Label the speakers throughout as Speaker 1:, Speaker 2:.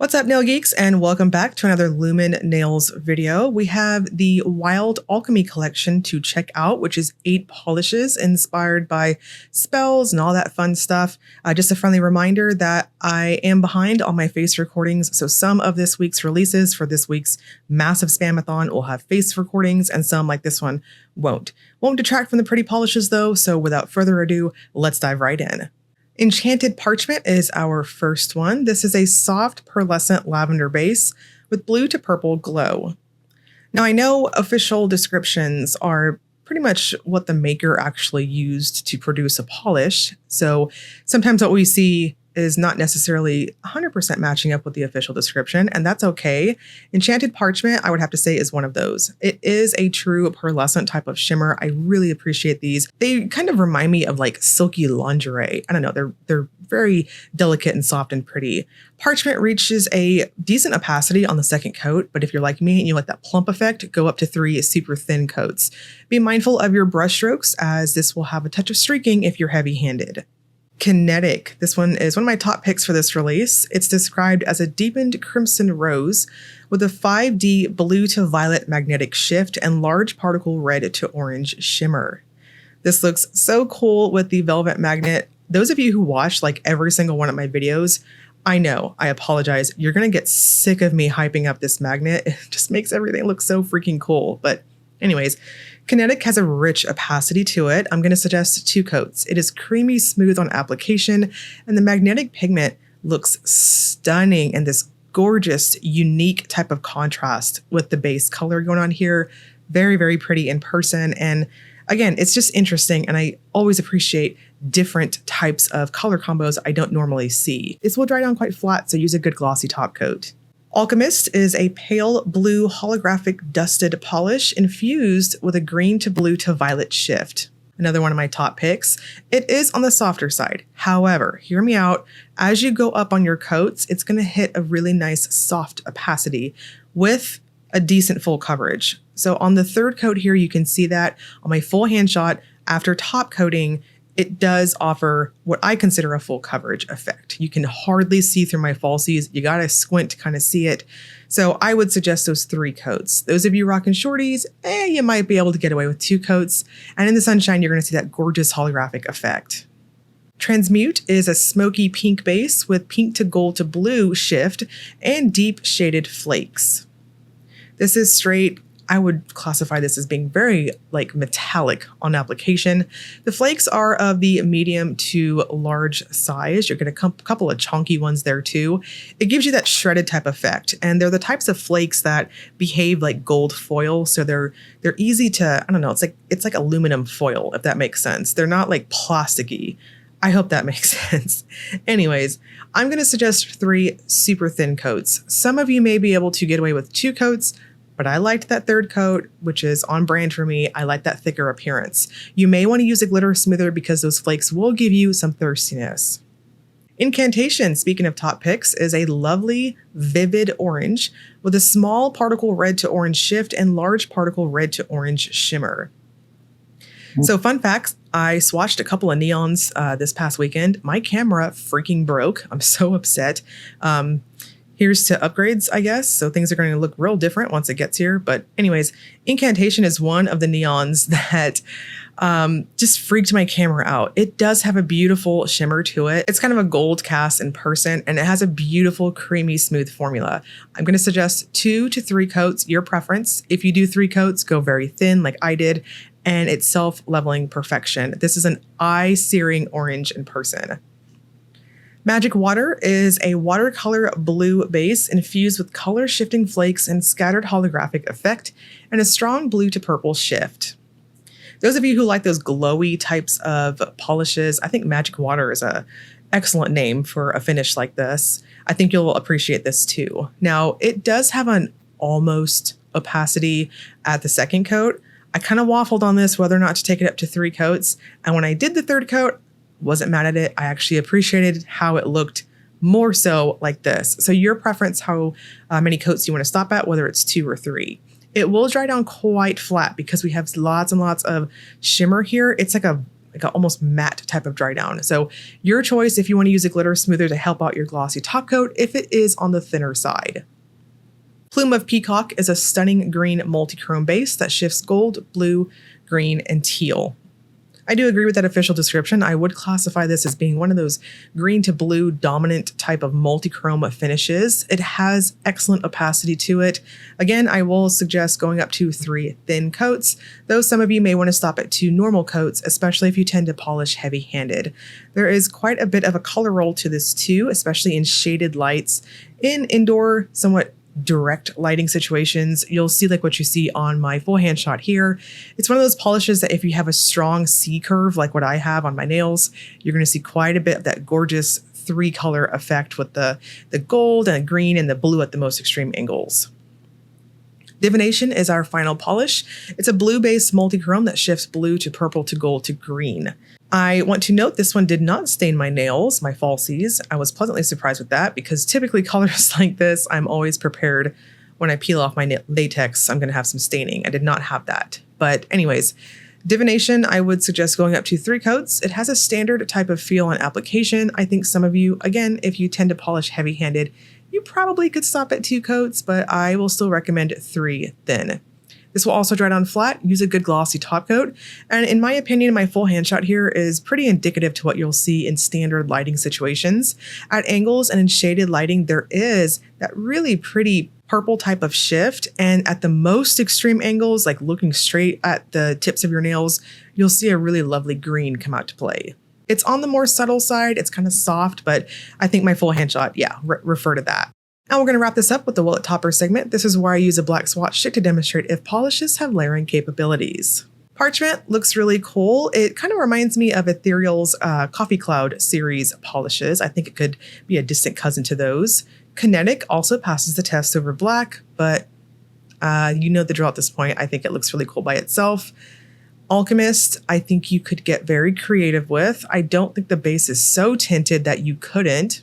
Speaker 1: What's up, nail geeks, and welcome back to another Lumen nails video. We have the Wild Alchemy collection to check out, which is 8 polishes inspired by spells and all that fun stuff. Just a friendly reminder that I am behind on my face recordings, so some of this week's releases for this week's massive spamathon will have face recordings, and some like this one won't. Won't detract from the pretty polishes though, so without further ado, let's dive right in. Enchanted Parchment is our first one. This is a soft pearlescent lavender base with blue to purple glow. Now I know official descriptions are pretty much what the maker actually used to produce a polish, so sometimes what we see is not necessarily 100% matching up with the official description, and that's okay. Enchanted Parchment, I would have to say, is one of those. It is a true pearlescent type of shimmer. I really appreciate these. They kind of remind me of like silky lingerie. I don't know, they're very delicate and soft and pretty. Parchment reaches a decent opacity on the second coat, but if you're like me and you like that plump effect, go up to 3 super thin coats. Be mindful of your brush strokes, as this will have a touch of streaking if you're heavy-handed. Kinetic. This one is one of my top picks for this release. It's described as a deepened crimson rose with a 5D blue to violet magnetic shift and large particle red to orange shimmer. This looks so cool with the velvet magnet. Those of you who watch like every single one of my videos, I know, I apologize. You're going to get sick of me hyping up this magnet. It just makes everything look so freaking cool. But anyways, Kinetic has a rich opacity to it. I'm going to suggest 2 coats. It is creamy smooth on application, and the magnetic pigment looks stunning in this gorgeous, unique type of contrast with the base color going on here. Very, very pretty in person. And again, it's just interesting, and I always appreciate different types of color combos I don't normally see. This will dry down quite flat, so use a good glossy top coat. Alchemist is a pale blue holographic dusted polish infused with a green to blue to violet shift. Another one of my top picks. It is on the softer side. However, hear me out. As you go up on your coats, it's going to hit a really nice soft opacity with a decent full coverage. So on the third coat here, you can see that on my full hand shot after top coating, it does offer what I consider a full coverage effect. You can hardly see through my falsies. You gotta squint to kind of see it. So I would suggest those 3 coats. Those of you rocking shorties, you might be able to get away with 2 coats. And in the sunshine, you're gonna see that gorgeous holographic effect. Transmute is a smoky pink base with pink to gold to blue shift and deep shaded flakes. This is straight, I would classify this as being very like metallic on application. The flakes are of the medium to large size. You're getting a couple of chunky ones there too. It gives you that shredded type effect, and they're the types of flakes that behave like gold foil. So they're easy to, I don't know, it's like aluminum foil, if that makes sense. They're not like plasticky. I hope that makes sense. Anyways, I'm going to suggest 3 super thin coats. Some of you may be able to get away with 2 coats, but I liked that third coat, which is on brand for me. I like that thicker appearance. You may want to use a glitter smoother because those flakes will give you some thirstiness. Incantation, speaking of top picks, is a lovely, vivid orange with a small particle red to orange shift and large particle red to orange shimmer. So fun facts, I swatched a couple of neons this past weekend. My camera freaking broke. I'm so upset. Here's to upgrades, I guess. So things are going to look real different once it gets here. But anyways, Incantation is one of the neons that just freaked my camera out. It does have a beautiful shimmer to it. It's kind of a gold cast in person, and it has a beautiful, creamy, smooth formula. I'm going to suggest 2 to 3 coats, your preference. If you do 3 coats, go very thin like I did, and it's self-leveling perfection. This is an eye-searing orange in person. Magic Water is a watercolor blue base infused with color shifting flakes and scattered holographic effect and a strong blue to purple shift. Those of you who like those glowy types of polishes, I think Magic Water is an excellent name for a finish like this. I think you'll appreciate this too. Now, it does have an almost opacity at the second coat. I kind of waffled on this whether or not to take it up to 3 coats. And when I did the third coat, wasn't mad at it. I actually appreciated how it looked more so like this. So your preference, how many coats you want to stop at, whether it's 2 or 3. It will dry down quite flat because we have lots and lots of shimmer here. It's like a like an almost matte type of dry down. So your choice if you want to use a glitter smoother to help out your glossy top coat if it is on the thinner side. Plume of Peacock is a stunning green multi-chrome base that shifts gold, blue, green, and teal. I do agree with that official description. I would classify this as being one of those green to blue dominant type of multi-chrome finishes. It has excellent opacity to it. Again, I will suggest going up to 3 thin coats, though some of you may want to stop at 2 normal coats, especially if you tend to polish heavy-handed. There is quite a bit of a color roll to this too, especially in shaded lights. In indoor, somewhat direct lighting situations, you'll see like what you see on my full hand shot here. It's one of those polishes that if you have a strong C curve like what I have on my nails, you're going to see quite a bit of that gorgeous 3-color effect with the gold and the green and the blue at the most extreme angles. Divination is our final polish. It's a blue-based multi-chrome that shifts blue to purple to gold to green. I want to note this one did not stain my nails, my falsies. I was pleasantly surprised with that because typically colors like this, I'm always prepared when I peel off my latex, I'm going to have some staining. I did not have that. But anyways, Divination, I would suggest going up to 3 coats. It has a standard type of feel and application. I think some of you, again, if you tend to polish heavy-handed, you probably could stop at 2 coats, but I will still recommend 3 thin. This will also dry down flat. Use a good glossy top coat. And in my opinion, my full hand shot here is pretty indicative to what you'll see in standard lighting situations. At angles and in shaded lighting, there is that really pretty purple type of shift. And at the most extreme angles, like looking straight at the tips of your nails, you'll see a really lovely green come out to play. It's on the more subtle side. It's kind of soft, but I think my full hand shot, yeah, refer to that. Now we're going to wrap this up with the Willet Topper segment. This is where I use a black swatch stick to demonstrate if polishes have layering capabilities. Parchment looks really cool. It kind of reminds me of Ethereal's Coffee Cloud series polishes. I think it could be a distant cousin to those. Kinetic also passes the test over black, but you know the drill at this point. I think it looks really cool by itself. Alchemist, I think you could get very creative with. I don't think the base is so tinted that you couldn't,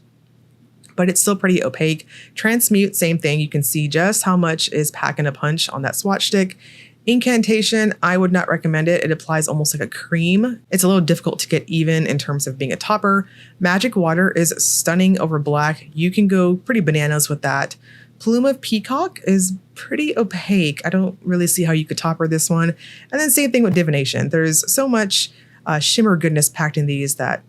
Speaker 1: but it's still pretty opaque. Transmute, same thing. You can see just how much is packing a punch on that swatch stick. Incantation, I would not recommend it. It applies almost like a cream. It's a little difficult to get even in terms of being a topper. Magic Water is stunning over black. You can go pretty bananas with that. Plume of Peacock is pretty opaque. I don't really see how you could topper this one. And then same thing with Divination. There's so much shimmer goodness packed in these that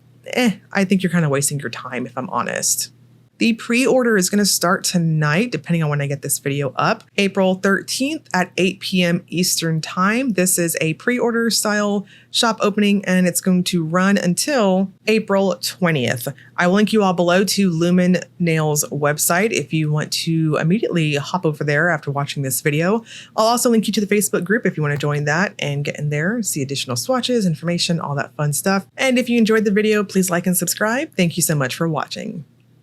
Speaker 1: I think you're kind of wasting your time if I'm honest. The pre-order is going to start tonight, depending on when I get this video up, April 13th at 8 p.m. Eastern Time. This is a pre-order style shop opening, and it's going to run until April 20th. I will link you all below to Lumen Nails website if you want to immediately hop over there after watching this video. I'll also link you to the Facebook group if you want to join that and get in there, see additional swatches, information, all that fun stuff. And if you enjoyed the video, please like and subscribe. Thank you so much for watching.